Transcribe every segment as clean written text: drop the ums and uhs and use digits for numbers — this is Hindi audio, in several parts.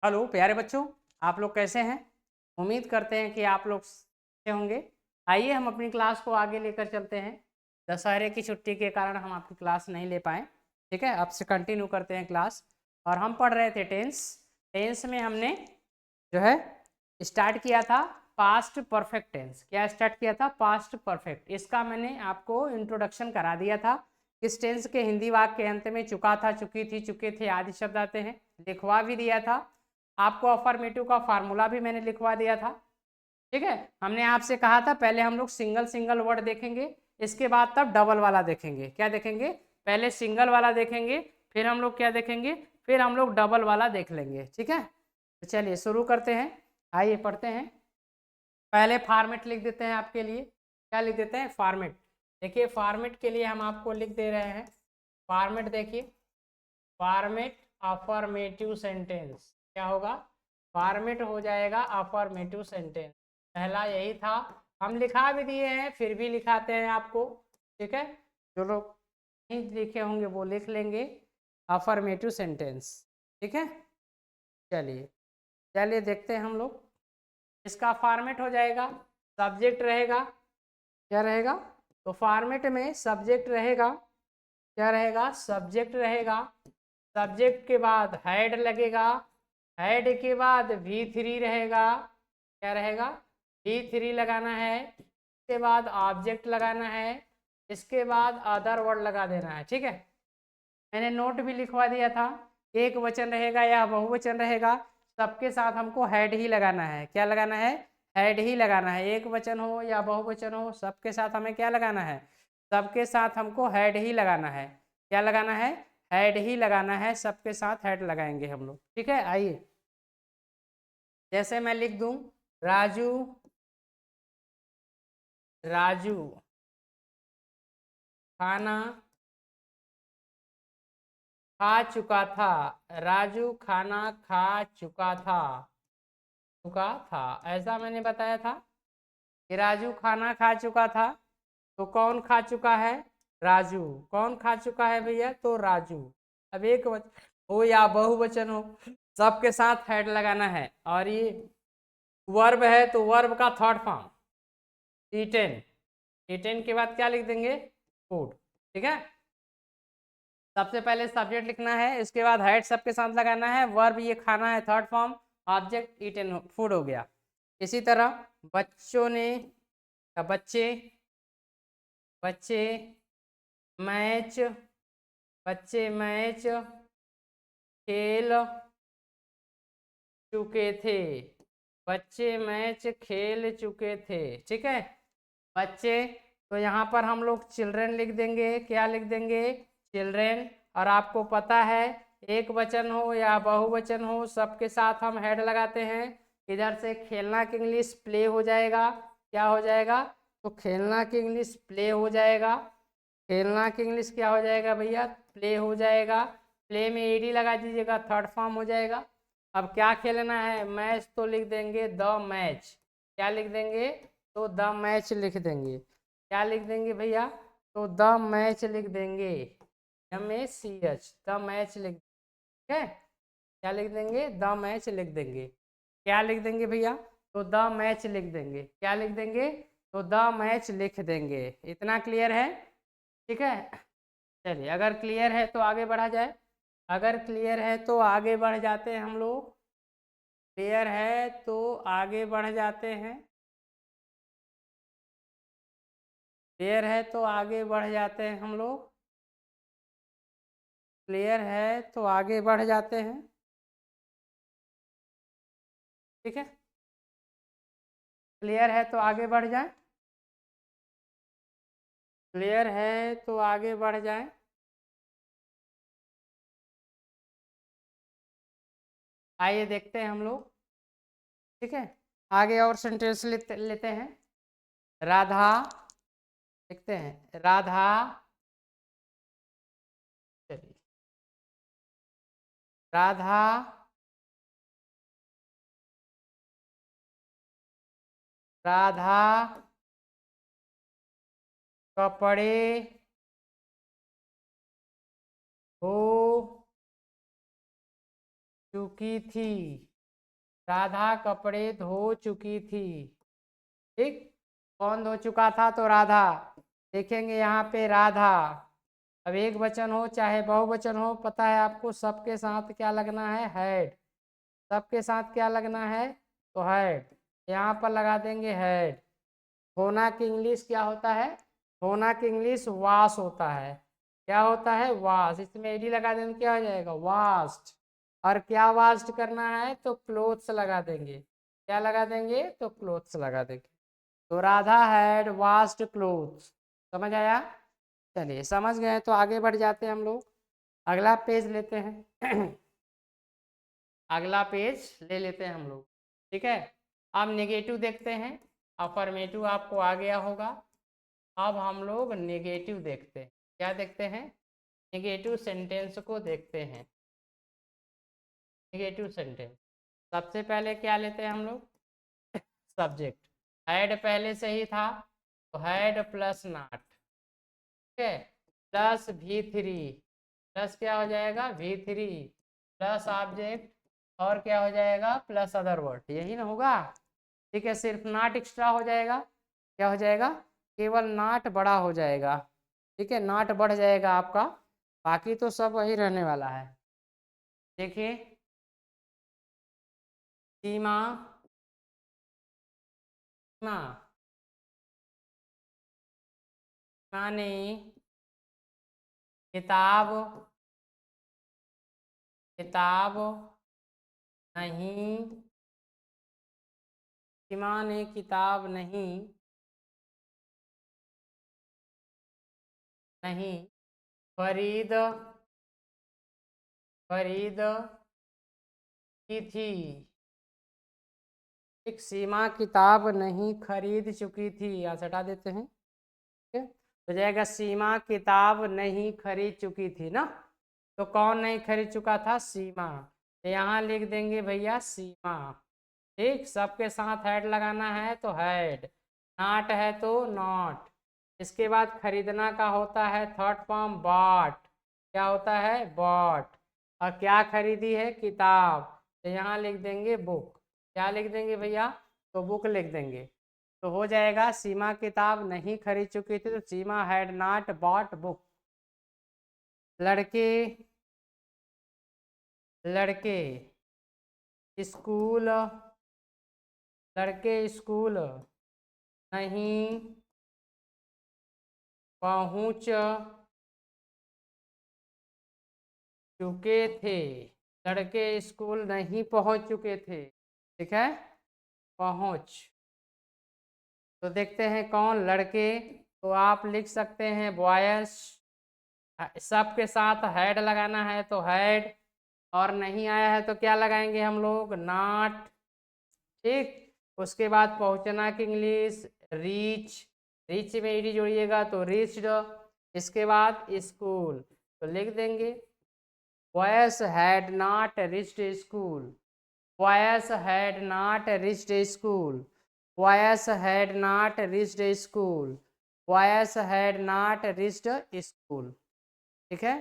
हेलो प्यारे बच्चों, आप लोग कैसे हैं? उम्मीद करते हैं कि आप लोग अच्छे होंगे। आइए हम अपनी क्लास को आगे लेकर चलते हैं। दशहरे की छुट्टी के कारण हम आपकी क्लास नहीं ले पाए। ठीक है, अब से कंटिन्यू करते हैं क्लास। और हम पढ़ रहे थे टेंस। टेंस में हमने जो है स्टार्ट किया था पास्ट परफेक्ट टेंस। क्या स्टार्ट किया था? Past perfect. इसका मैंने आपको इंट्रोडक्शन करा दिया था। इस टेंस के हिंदी वाक्य के अंत में चुका था, चुकी थी, चुके थे आदि शब्द आते हैं। लिखवा भी दिया था आपको। अफर्मेटिव का फार्मूला भी मैंने लिखवा दिया था। ठीक है, हमने आपसे कहा था पहले हम लोग सिंगल सिंगल वर्ड देखेंगे, इसके बाद तब डबल वाला देखेंगे। क्या देखेंगे? पहले सिंगल वाला देखेंगे, फिर हम लोग क्या देखेंगे? फिर हम लोग डबल वाला देख लेंगे। ठीक है, तो चलिए शुरू करते हैं। आइए पढ़ते हैं। पहले फॉर्मेट लिख देते हैं आपके लिए। क्या लिख देते हैं? फॉर्मेट। देखिए फॉर्मेट के लिए हम आपको लिख दे रहे हैं। फॉर्मेट देखिए, फॉर्मेट अफर्मेटिव सेंटेंस। क्या होगा? फॉर्मेट हो जाएगा अफर्मेटिव सेंटेंस। पहला यही था, हम लिखा भी दिए हैं फिर भी लिखाते हैं आपको। ठीक है, जो लोग नहीं लिखे होंगे वो लिख लेंगे। Affirmative sentence. ठीक है, चलिए चलिए देखते हैं हम लोग। इसका फॉर्मेट हो जाएगा, सब्जेक्ट रहेगा। क्या रहेगा? तो फॉर्मेट में सब्जेक्ट रहेगा। क्या रहेगा? सब्जेक्ट रहेगा। सब्जेक्ट के बाद हेड लगेगा। हेड के बाद V3 रहेगा। क्या रहेगा? V3 लगाना है। इसके बाद ऑब्जेक्ट लगाना है। इसके बाद अदर वर्ड लगा देना है। ठीक है, मैंने नोट भी लिखवा दिया था। एक वचन रहेगा या बहुवचन रहेगा, सबके साथ हमको हेड ही लगाना है। क्या लगाना है? हेड ही लगाना है। एक वचन हो या बहुवचन हो, सबके साथ हमें क्या लगाना है? सबके साथ हमको हेड ही लगाना है। क्या लगाना है? हेड ही लगाना है। सबके साथ हेड लगाएंगे हम लोग। ठीक है, आइए जैसे मैं लिख दूं, राजू राजू खाना खा चुका था। राजू खाना खा चुका था, ऐसा मैंने बताया था कि राजू खाना खा चुका था। तो कौन खा चुका है? राजू। कौन खा चुका है भैया? तो राजू। अब एक वचन हो या बहुवचन हो, सबके साथ हेड लगाना है। और ये वर्ब है तो वर्ब का थर्ड फॉर्म ईटेन। ईटेन के बाद क्या लिख देंगे? फूड। ठीक है, सबसे पहले सब्जेक्ट लिखना है, इसके बाद हेड सबके साथ लगाना है। वर्ब ये खाना है third form, object eaten food हो गया। इसी तरह बच्चों ने या बच्चे बच्चे मैच बच्चे मैच खेल चुके थे। बच्चे मैच खेल चुके थे। ठीक है, बच्चे, तो यहाँ पर हम लोग चिल्ड्रेन लिख देंगे। क्या लिख देंगे? चिल्ड्रेन। और आपको पता है एक वचन हो या बहुवचन हो, सबके साथ हम हेड लगाते हैं। इधर से खेलना की इंग्लिश प्ले हो जाएगा। क्या हो जाएगा? तो खेलना की इंग्लिश प्ले हो जाएगा। खेलना की इंग्लिश क्या हो जाएगा भैया? प्ले हो जाएगा। प्ले में ईडी लगा दीजिएगा, थर्ड फॉर्म हो जाएगा। अब क्या खेलना है? मैच, तो लिख देंगे द मैच। क्या लिख देंगे? तो द मैच लिख देंगे। क्या लिख देंगे भैया? तो द मैच लिख देंगे। MACH, द मैच लिख। ठीक है, क्या लिख देंगे? द मैच लिख देंगे। क्या लिख देंगे भैया? तो द मैच लिख देंगे। क्या लिख देंगे? तो द मैच लिख देंगे। इतना क्लियर है? ठीक है, चलिए अगर क्लियर है तो आगे बढ़ा जाए। अगर क्लियर है तो आगे बढ़ जाते हैं हम लोग। क्लियर है तो आगे बढ़ जाते हैं। क्लियर है तो आगे बढ़ जाते हैं हम लोग। क्लियर है तो आगे बढ़ जाते हैं। ठीक है, क्लियर है तो आगे बढ़ जाए। क्लियर है तो आगे बढ़ जाए। आइए देखते हैं हम लोग। ठीक है, आगे और सेंटेंस लेते हैं। राधा, देखते हैं राधा, चलिए राधा राधा कपड़े हो चुकी थी। राधा कपड़े धो चुकी थी। ठीक, कौन धो चुका था? तो राधा। देखेंगे यहाँ पे राधा। अब एक वचन हो चाहे बहुवचन हो, पता है आपको सबके साथ क्या लगना है? हैड। सबके साथ क्या लगना है? तो हैड। यहाँ पर लगा देंगे हैड। होना की इंग्लिश क्या होता है? होना की इंग्लिश वाश होता है। क्या होता है? वाश। इसमें एडी लगा देंगे, क्या हो जाएगा? वास्ट। और क्या वास्ट करना है? तो क्लोथ्स लगा देंगे। क्या लगा देंगे? तो क्लोथ्स लगा देंगे। तो राधा हैड वास्ट क्लोथ्स। समझ आया? चलिए, समझ गए तो आगे बढ़ जाते हैं हम लोग। अगला पेज लेते हैं। अगला पेज ले लेते हैं हम लोग। ठीक है, अब नेगेटिव देखते हैं। अफर्मेटिव आपको आ गया होगा। अब हम लोग नेगेटिव देखते हैं। क्या देखते हैं? नेगेटिव सेंटेंस को देखते हैं। नेगेटिव सेंटेंस सबसे पहले क्या लेते हैं हम लोग? सब्जेक्ट। हैड पहले से ही था, तो हैड प्लस नॉट। ठीक है, प्लस V3। प्लस क्या हो जाएगा? V3 plus object. और क्या हो जाएगा? Plus other word. यही ना होगा? ठीक है, सिर्फ नॉट एक्स्ट्रा हो जाएगा। क्या हो जाएगा? केवल नॉट बड़ा हो जाएगा। ठीक है, नॉट बढ़ जाएगा आपका, बाकी तो सब वही रहने वाला है। देखिए, सीमा ना माने किताब किताब नहीं। सीमा ने किताब नहीं नहीं खरीद खरीद की थी। एक सीमा किताब नहीं खरीद चुकी थी, यहाँ से हटा देते हैं। ठीक है, तो जाएगा सीमा किताब नहीं खरीद चुकी थी ना। तो कौन नहीं खरीद चुका था? सीमा। तो यहाँ लिख देंगे भैया सीमा। ठीक, सबके साथ हैड लगाना है तो हैड, नॉट है तो नॉट। इसके बाद खरीदना का होता है थर्ड फॉर्म बॉट। क्या होता है? बॉट। और क्या खरीदी है? किताब। तो यहाँ लिख देंगे बुक। क्या लिख देंगे भैया? तो बुक लिख देंगे। तो हो जाएगा सीमा किताब नहीं खरीद चुकी थी, तो सीमा हैड नॉट बॉट बुक। लड़के लड़के स्कूल लड़के स्कूल नहीं पहुंच चुके थे। लड़के स्कूल नहीं पहुंच चुके थे। ठीक है, पहुंच। तो देखते हैं कौन? लड़के। तो आप लिख सकते हैं बॉयज। सबके साथ हैड लगाना है तो हैड, और नहीं आया है तो क्या लगाएंगे हम लोग? नॉट। ठीक, उसके बाद पहुंचना की इंग्लिश रीच। रीच में ईडी जोड़िएगा तो रीच्ड। इसके बाद स्कूल, तो लिख देंगे boys had not reached school. Boys had not reached school. Boys had not reached school. Boys had not reached school. ठीक है,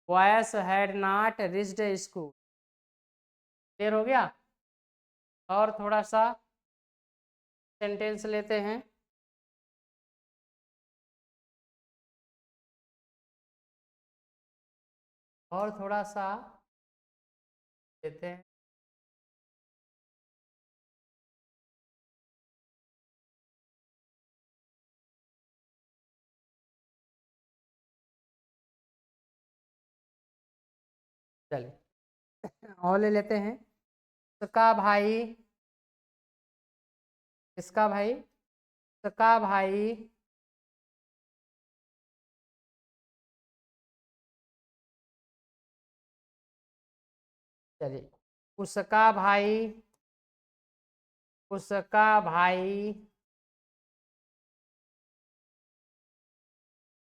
boys had not reached school. Clear हो गया? और थोड़ा सा सेंटेंस लेते हैं। और थोड़ा सा लेते हैं। चलिए, और ले लेते हैं। इसका भाई इसका भाई इसका भाई चलिए, उसका भाई उसका भाई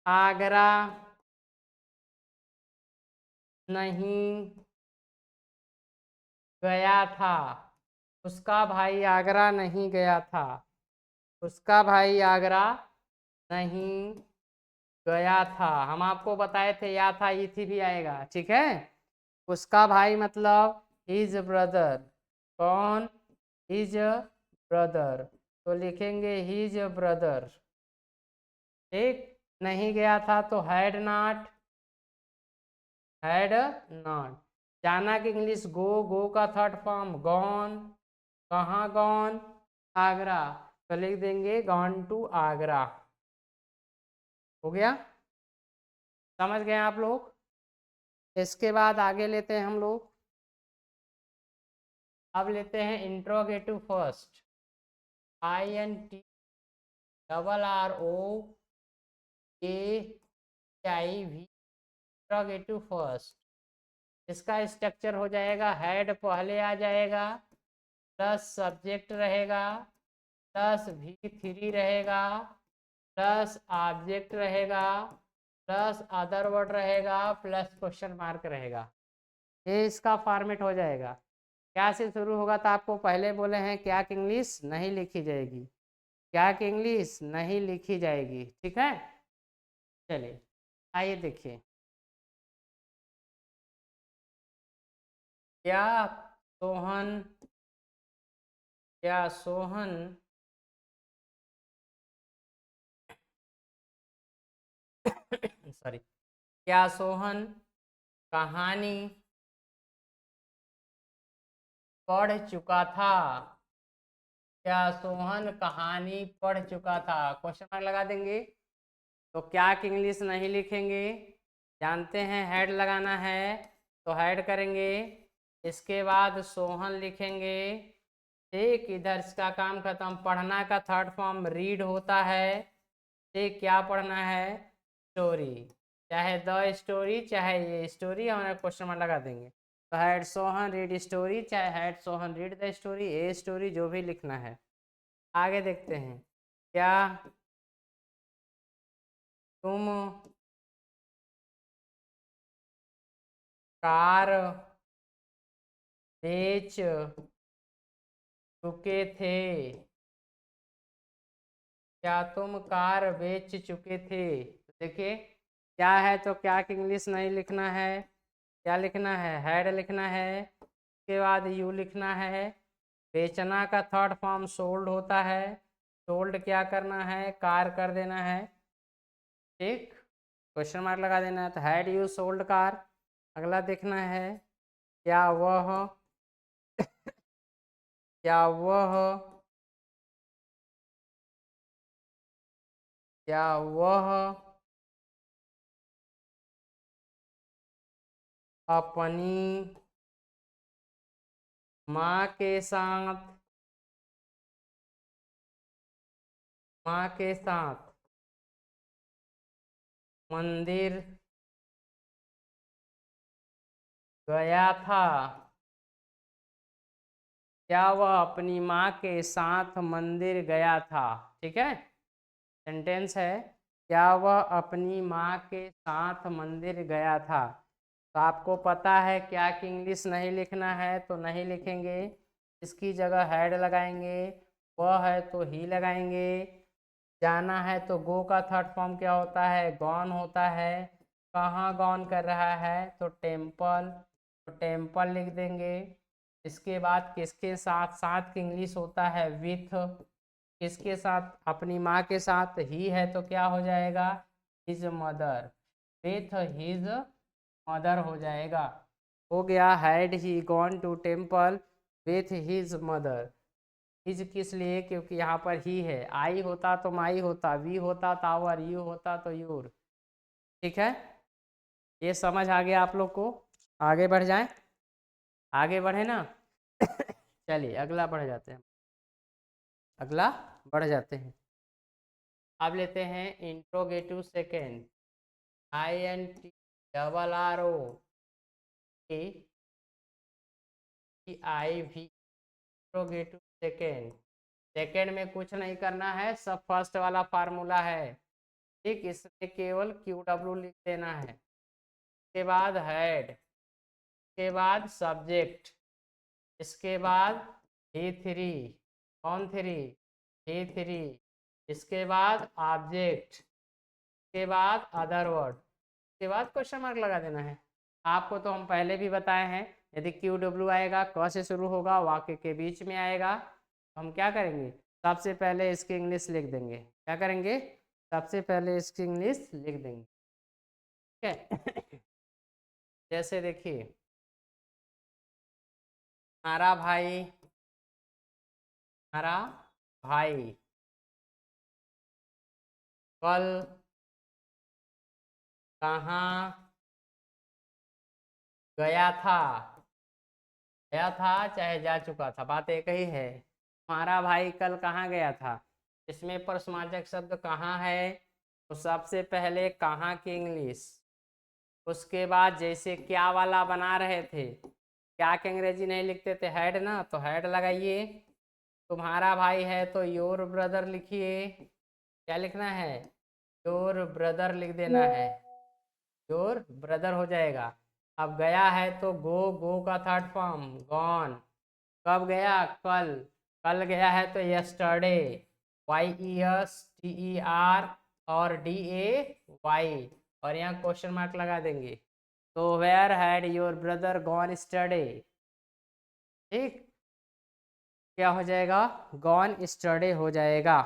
आगरा नहीं गया था। उसका भाई आगरा नहीं गया था। उसका भाई आगरा नहीं गया था। हम आपको बताए थे, या था ये थी भी आएगा। ठीक है, उसका भाई मतलब हिज ब्रदर। कौन? हिज ब्रदर, तो लिखेंगे हिज ब्रदर। ठीक, नहीं गया था तो हैड नॉट, हैड नॉट। जाना कि इंग्लिश गो, गो का थर्ड फॉर्म गॉन, कहाँ गॉन? आगरा, तो लिख देंगे गॉन टू आगरा। हो गया, समझ गए आप लोग? इसके बाद आगे लेते हैं हम लोग, अब लेते हैं interrogative first, INT double RO AIV, interrogative first. इसका स्ट्रक्चर हो जाएगा, हेड पहले आ जाएगा, प्लस सब्जेक्ट रहेगा, प्लस V3 रहेगा, प्लस ऑब्जेक्ट रहेगा, प्लस अदर वर्ड रहेगा, प्लस क्वेश्चन मार्क रहेगा। ये इसका फॉर्मेट हो जाएगा। क्या से शुरू होगा? तो आपको पहले बोले हैं क्या कि इंग्लिश नहीं लिखी जाएगी, क्या कि इंग्लिश नहीं लिखी जाएगी। ठीक है, चलिए आइए देखिए। क्या सोहन, क्या सोहन सॉरी, क्या सोहन कहानी पढ़ चुका था? क्या सोहन कहानी पढ़ चुका था? क्वेश्चन मार्क लगा देंगे। तो क्या कि इंग्लिश नहीं लिखेंगे, जानते हैं हेड लगाना है तो हेड करेंगे, इसके बाद सोहन लिखेंगे। ठीक, इधर इसका काम खत्म। पढ़ना का थर्ड फॉर्म रीड होता है। ठीक, क्या पढ़ना है? स्टोरी, चाहे द स्टोरी चाहे ये स्टोरी, हमारे क्वेश्चन मार्क लगा देंगे। तो हैड सोहन रीड स्टोरी, चाहे had Sohan read the story, a story, जो भी लिखना है। आगे देखते हैं, क्या तुम कार बेच चुके थे? क्या तुम कार बेच चुके थे? देखिए क्या है, तो क्या कि इंग्लिश नहीं लिखना है, क्या लिखना है? हैड लिखना है, उसके बाद यू लिखना है। बेचना का थर्ड फॉर्म सोल्ड होता है, सोल्ड क्या करना है? कार कर देना है। ठीक, क्वेश्चन मार्क लगा देना है। तो हैड यू सोल्ड कार। अगला देखना है, क्या वह, क्या वह, क्या वह अपनी माँ के साथ, माँ के साथ मंदिर गया था? क्या वह अपनी माँ के साथ मंदिर गया था? ठीक है, सेंटेंस है, क्या वह अपनी माँ के साथ मंदिर गया था। तो आपको पता है क्या कि इंग्लिश नहीं लिखना है तो नहीं लिखेंगे, इसकी जगह हैड लगाएंगे, वह है तो ही लगाएंगे। जाना है तो गो का थर्ड फॉर्म क्या होता है? गॉन होता है। कहाँ गॉन कर रहा है? तो टेम्पल, तो टेम्पल लिख देंगे। इसके बाद किसके साथ? साथ की इंग्लिश होता है विथ। किसके साथ? अपनी माँ के साथ। ही है तो क्या हो जाएगा? His mother, with his mother हो जाएगा। हो गया, had he gone to temple with his mother. His किस लिए? क्योंकि यहाँ पर ही है। आई होता तो माई होता, वी होता तो आवर, यू होता तो यूर। ठीक है, ये समझ आ गया आप लोग को? आगे बढ़ जाएं, आगे बढ़े ना चलिए अगला बढ़ जाते हैं, अगला बढ़ जाते हैं। अब लेते हैं interrogative second, INT double RO AIV, interrogative second. Second में कुछ नहीं करना है, सब फर्स्ट वाला फार्मूला है। ठीक, इसमें केवल QW लिख देना है। इसके बाद हेड, इसके बाद सब्जेक्ट, इसके बाद E3, कौन 3? E3, इसके बाद ऑब्जेक्ट, इसके बाद अदर वर्ड, इसके बाद क्वेश्चन मार्क लगा देना है। आपको तो हम पहले भी बताए हैं, यदि क्यू डब्ल्यू आएगा, क से शुरू होगा, वाक्य के बीच में आएगा, तो हम क्या करेंगे, सबसे पहले इसकी इंग्लिश लिख देंगे। क्या करेंगे, सबसे पहले इसकी इंग्लिश लिख देंगे। ठीक है। जैसे देखिए, हमारा भाई, हमारा भाई कल कहाँ गया था, गया था चाहे जा चुका था, बात एक ही है। हमारा भाई कल कहाँ गया था, इसमें प्रश्नवाचक शब्द कहाँ है, तो सबसे पहले कहाँ की इंग्लिश, उसके बाद जैसे क्या वाला बना रहे थे, क्या के अंग्रेजी नहीं लिखते थे, हैड ना, तो हैड लगाइए। तुम्हारा भाई है तो योर ब्रदर लिखिए। क्या लिखना है, योर ब्रदर लिख देना है, योर ब्रदर हो जाएगा। अब गया है तो गो, गो का थर्ड फॉर्म गॉन। कब गया, कल, कल गया है तो यस्टरडे, YESTER और DAY, और यहाँ क्वेश्चन मार्क लगा देंगे। तो where had your brother gone study, ठीक, क्या हो जाएगा, गॉन स्टडे हो जाएगा।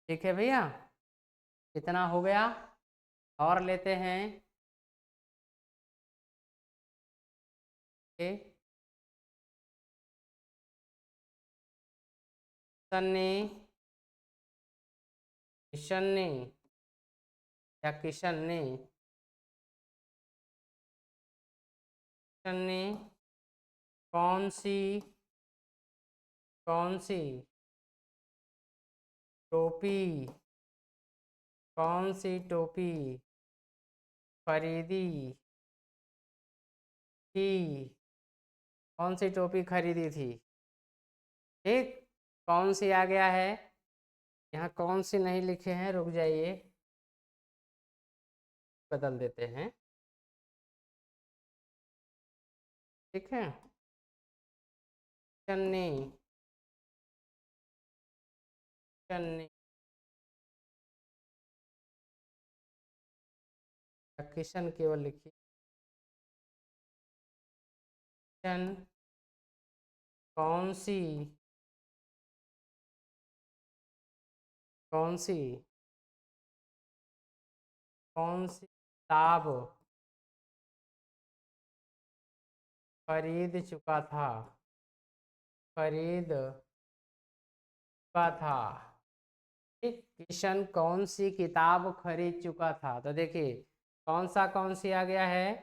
ठीक है भैया, कितना हो गया, और लेते हैं। सन्नी, किशन ने, या किशन ने, किशन ने कौन सी, कौन सी टोपी, कौन सी टोपी खरीदी थी, कौन सी टोपी खरीदी थी। ठीक, कौन सी आ गया है, यहाँ कौन सी नहीं लिखे हैं, रुक जाइए, बदल देते हैं। ठीक है, चन्नी, चन्नी, किशन केवल लिखिए, किशन कौन सी, कौन सी, कौन सी किताब खरीद चुका था, खरीद चुका था। ठीक, किशन कौन सी किताब खरीद चुका था, तो देखिए कौन सी आ गया है,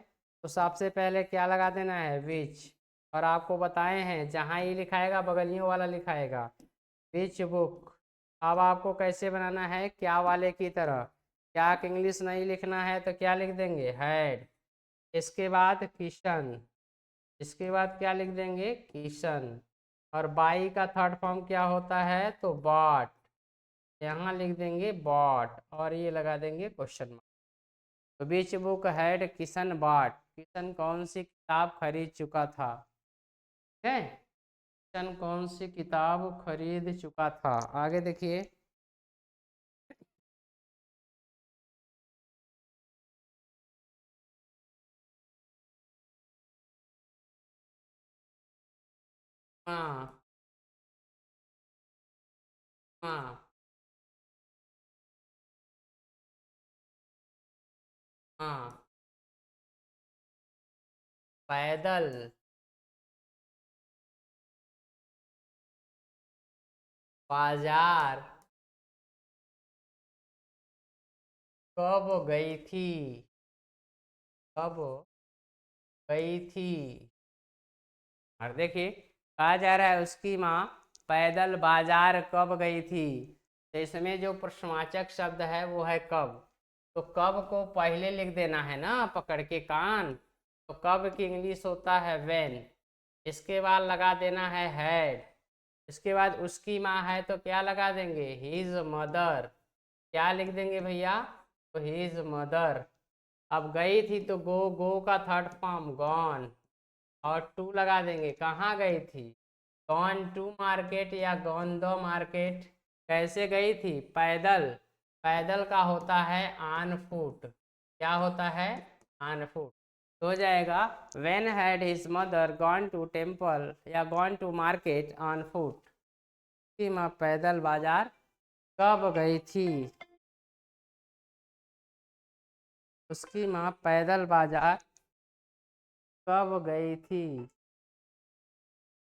तो सबसे पहले क्या लगा देना है, विच, और आपको बताए हैं जहाँ ये लिखाएगा बगलियों वाला लिखाएगा, विच बुक। अब आपको कैसे बनाना है, क्या वाले की तरह, क्या इंग्लिश नहीं लिखना है तो क्या लिख देंगे, हैड, इसके बाद किशन, इसके बाद क्या लिख देंगे, किशन, और बाई का थर्ड फॉर्म क्या होता है, तो बॉट, यहाँ लिख देंगे बॉट, और ये लगा देंगे क्वेश्चन मार्क। तो which book had Kishan bought, Kishan कौन सी किताब खरीद चुका था। ठीक है, किशन कौन सी किताब खरीद चुका था। आगे देखिए, हाँ, हाँ, हाँ, पैदल, बाजार कब गई थी, कब गई थी। और देखिए कहा जा रहा है उसकी माँ पैदल बाजार कब गई थी, तो इसमें जो प्रश्नवाचक शब्द है वो है कब, तो कब को पहले लिख देना है ना पकड़ के कान, तो कब की इंग्लिश होता है व्हेन, इसके बाद लगा देना है हैड, इसके बाद उसकी माँ है तो क्या लगा देंगे, हिज मदर, क्या लिख देंगे भैया, तो हिज मदर। अब गई थी तो गो, गो का थर्ड फॉर्म गॉन, और टू लगा देंगे, कहाँ गई थी, गॉन टू मार्केट या गॉन द मार्केट। कैसे गई थी, पैदल, पैदल का होता है ऑन फुट, क्या होता है, ऑन फुट। तो हो जाएगा when had his mother gone to temple या gone to market on foot, उसकी माँ पैदल बाजार कब गई थी। उसकी माँ पैदल बाजार कब गई थी।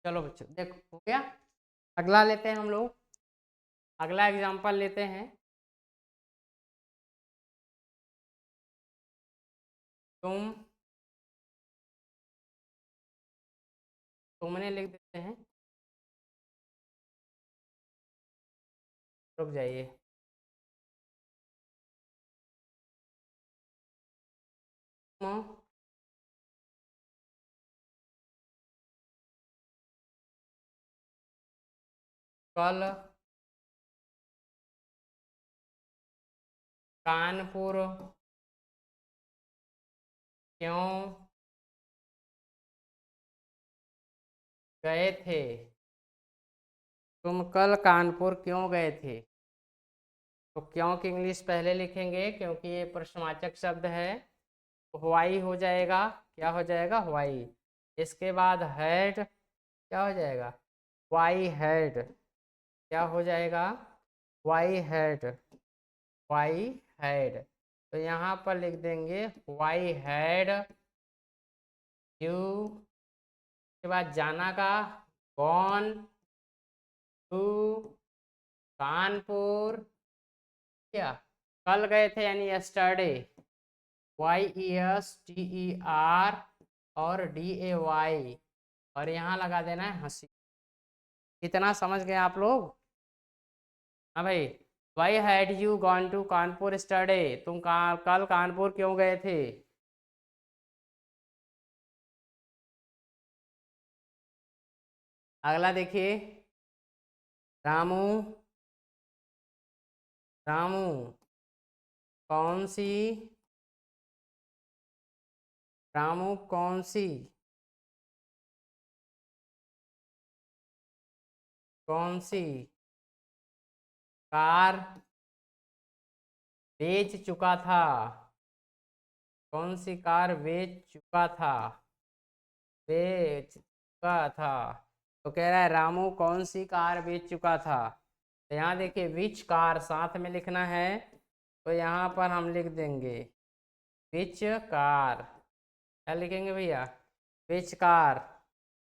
चलो बच्चों देखो हो गया। अगला लेते हैं हम लोग, अगला एग्जांपल लेते हैं। तुमने लिख देते हैं, रुक जाइए। तुम कल कानपुर क्यों गए थे। तुम कल कानपुर क्यों गए थे। तो क्यों की इंग्लिश पहले लिखेंगे क्योंकि ये प्रश्नवाचक शब्द है, व्हाई हो जाएगा। क्या हो जाएगा व्हाई। इसके बाद हैड क्या हो जाएगा वाई हैड। क्या हो जाएगा वाई हैड। वाई हैड तो यहाँ पर लिख देंगे वाई हैड यू, के बाद जाना का गॉन टू कानपुर, क्या कल गए थे यानी यस्टरडे, YESTER और DAY और यहाँ लगा देना है हंसी। कितना समझ गए आप लोग। हाँ भाई, why had you gone to Kanpur study, तुम कल कानपुर क्यों गए थे। अगला देखिए, रामू रामू कौन सी रामू कौन सी कौन सी कार बेच चुका था। कौन सी कार बेच चुका था। बेच चुका था तो कह रहा है रामू कौन सी कार बेच चुका था। तो यहाँ देखिए विच कार साथ में लिखना है, तो यहाँ पर हम लिख देंगे विच कार। क्या लिखेंगे भैया विच कार।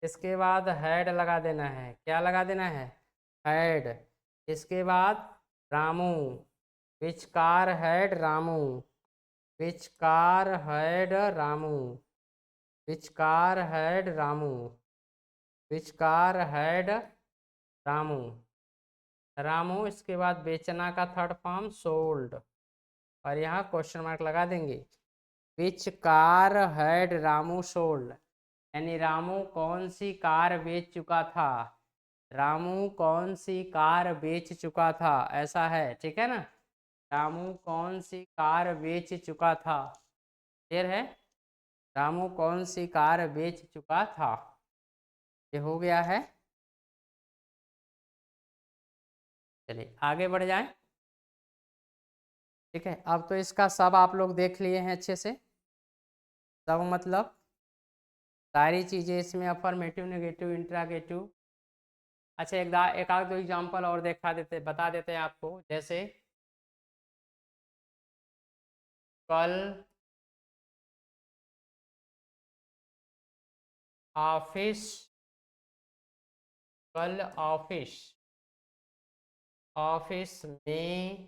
इसके बाद हेड लगा देना है। क्या लगा देना है हेड। इसके बाद Ramu, which car had Ramu. Which car had Ramu. Which car had Ramu. Which car had Ramu. Ramu इसके बाद बेचना का थर्ड फॉर्म सोल्ड और यहाँ क्वेश्चन मार्क लगा देंगे। Which car had Ramu sold यानी रामू कौन सी कार बेच चुका था। रामू कौन सी कार बेच चुका था ऐसा है, ठीक है ना। रामू कौन सी कार बेच चुका था, क्लियर है। रामू कौन सी कार बेच चुका था, ये हो गया है। चलिए आगे बढ़ जाएं। ठीक है, अब तो इसका सब आप लोग देख लिए हैं अच्छे से। सब मतलब सारी चीज़ें इसमें अफर्मेटिव नेगेटिव इंट्रागेटिव। अच्छा एक आध दो एग्जाम्पल और बता देते हैं आपको। जैसे कल ऑफिस, कल ऑफिस ऑफिस में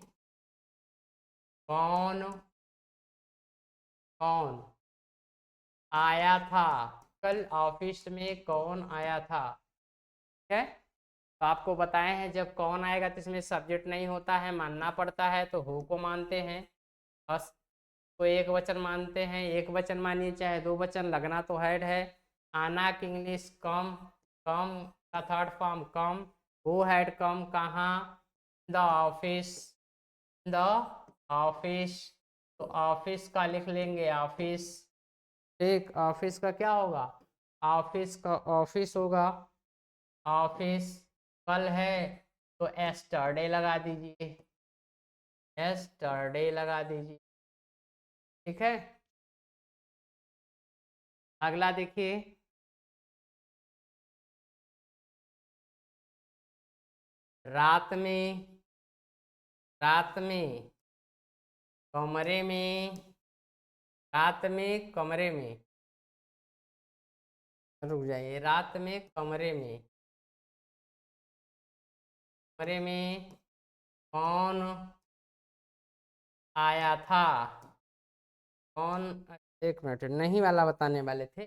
कौन कौन आया था। कल ऑफिस में कौन आया था, ठीक है। तो आपको बताए हैं जब कौन आएगा तो इसमें सब्जेक्ट नहीं होता है, मानना पड़ता है, तो हु को मानते हैं। बस को एक वचन मानते हैं, एक वचन मानिए चाहे दो वचन, लगना तो हेड है। आना की इंग्लिश कम, कम का third form come. Who had come कहाँ, द ऑफिस, द ऑफिस। तो ऑफिस का लिख लेंगे ऑफिस। एक ऑफिस का क्या होगा ऑफिस का ऑफिस होगा ऑफिस। कल है तो एस्टरडे लगा दीजिए, एस्टरडे लगा दीजिए, ठीक है। अगला देखिए, रात में, रात में कमरे में, रात में कमरे में, रुक जाइए, रात में कमरे में, कमरे में कौन आया था, कौन, एक मिनट, नहीं वाला बताने वाले थे,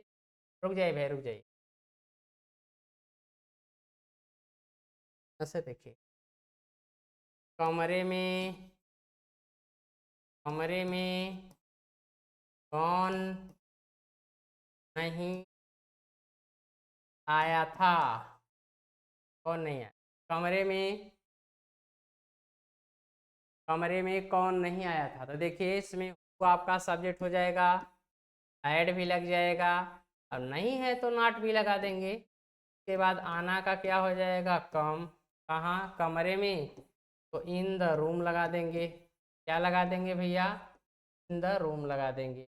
रुक जाइए भाई, रुक जाइए, ऐसे देखिए, कमरे में, कमरे में कौन नहीं आया था, कौन नहीं आया, कमरे में, कमरे में कौन नहीं आया था, तो देखिए इसमें वो आपका सब्जेक्ट हो जाएगा, ऐड भी लग जाएगा, और नहीं है तो नॉट भी लगा देंगे। उसके बाद आना का क्या हो जाएगा, कम, कहाँ, कमरे में, तो इन द रूम लगा देंगे, क्या लगा देंगे भैया, इन द रूम लगा देंगे,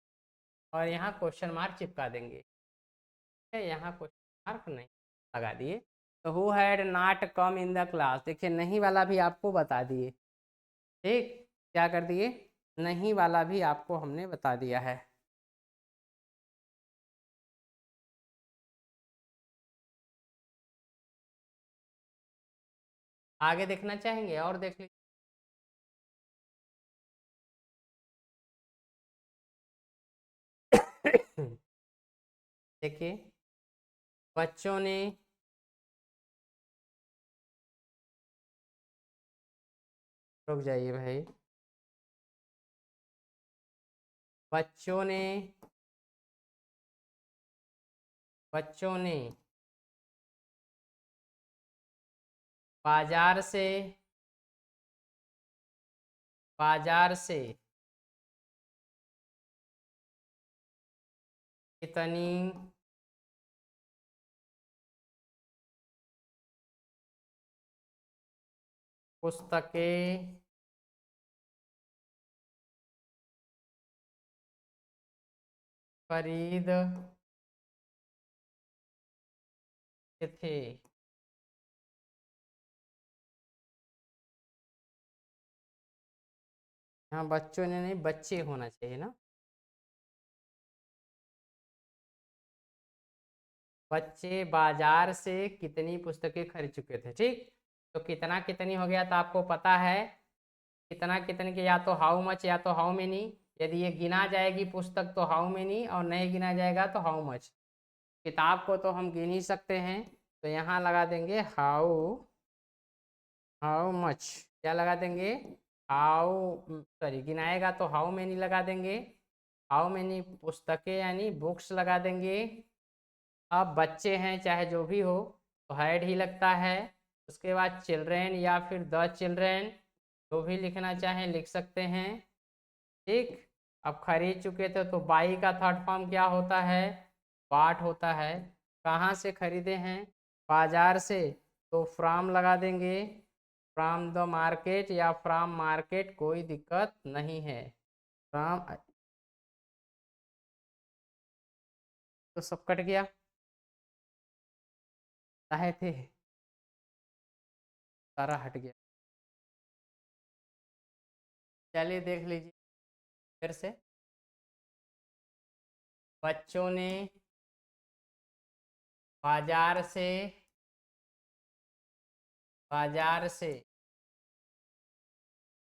और यहाँ क्वेश्चन मार्क चिपका देंगे, ठीक है, यहाँ क्वेश्चन मार्क नहीं लगा दिए। तो who had not come in the class, देखिए नहीं वाला भी आपको बता दिए, ठीक, क्या कर दिए, नहीं वाला भी आपको हमने बता दिया है। आगे देखना चाहेंगे और देख लीजिए, देखिए, बच्चों ने, रुक जाइए भाई, बच्चों ने, बच्चों ने बाजार से, बाजार से कितनी पुस्तकें खरीद थे, यहाँ बच्चों ने नहीं, बच्चे होना चाहिए ना, बच्चे बाजार से कितनी पुस्तकें खरीद चुके थे, ठीक, तो कितना कितनी हो गया, तो आपको पता है कितना कितने के, या तो हाउ मच या तो हाउ मेनी, यदि ये गिना जाएगी पुस्तक तो हाउ मेनी, और नहीं गिना जाएगा तो हाउ मच, किताब को तो हम गिन ही सकते हैं, तो यहाँ लगा देंगे हाउ, हाउ मच, क्या लगा देंगे, हाउ, सॉरी गिनाएगा तो हाउ मेनी लगा देंगे, हाउ मेनी पुस्तकें यानी बुक्स लगा देंगे। अब बच्चे हैं चाहे जो भी हो तो हैड ही लगता है, उसके बाद चिल्ड्रेन या फिर द चिल्ड्रेन, जो भी लिखना चाहें लिख सकते हैं, ठीक। अब खरीद चुके थे तो बाई का थर्ड फॉर्म क्या होता है, बाट होता है, कहाँ से खरीदे हैं, बाजार से, तो फ्रॉम लगा देंगे, फ्रॉम द मार्केट या फ्रॉम मार्केट, कोई दिक्कत नहीं है, फ्रॉम, तो सब कट गया, चाहे थे, सारा हट गया, चलिए देख लीजिए फिर से, बच्चों ने बाजार से, बाजार से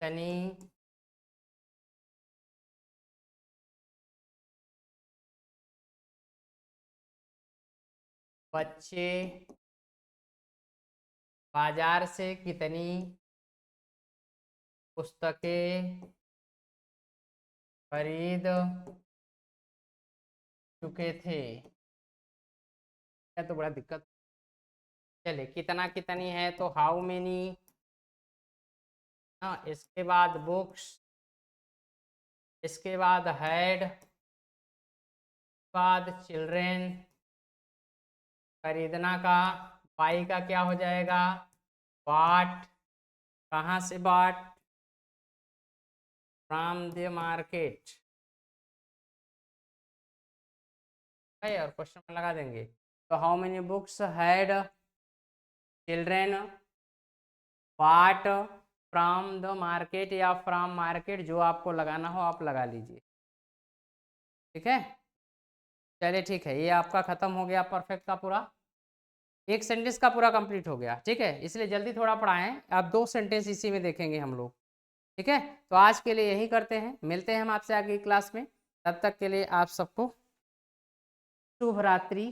तनी बच्चे बाजार से कितनी पुस्तकें खरीद चुके थे, क्या तो बड़ा दिक्कत, चले कितना कितनी है तो हाउ मेनी, हाँ, इसके बाद बुक्स, इसके बाद हैड, बाद चिल्ड्रेन, खरीदना का, बाई का क्या हो जाएगा, बाट, कहाँ से बाट, फ्रॉम द मार्केट, है और क्वेश्चन लगा देंगे। तो how many books had children bought from the market, या फ्रॉम मार्केट, जो आपको लगाना हो आप लगा लीजिए। ठीक है, चलिए ठीक है, ये आपका खत्म हो गया परफेक्ट का पूरा, एक सेंटेंस का पूरा कंप्लीट हो गया। ठीक है, इसलिए जल्दी थोड़ा पढ़ाएं, अब 2 सेंटेंस इसी में देखेंगे हम लोग। ठीक है, तो आज के लिए यही करते हैं, मिलते हैं हम आपसे आगे की क्लास में, तब तक के लिए आप सबको शुभ रात्रि।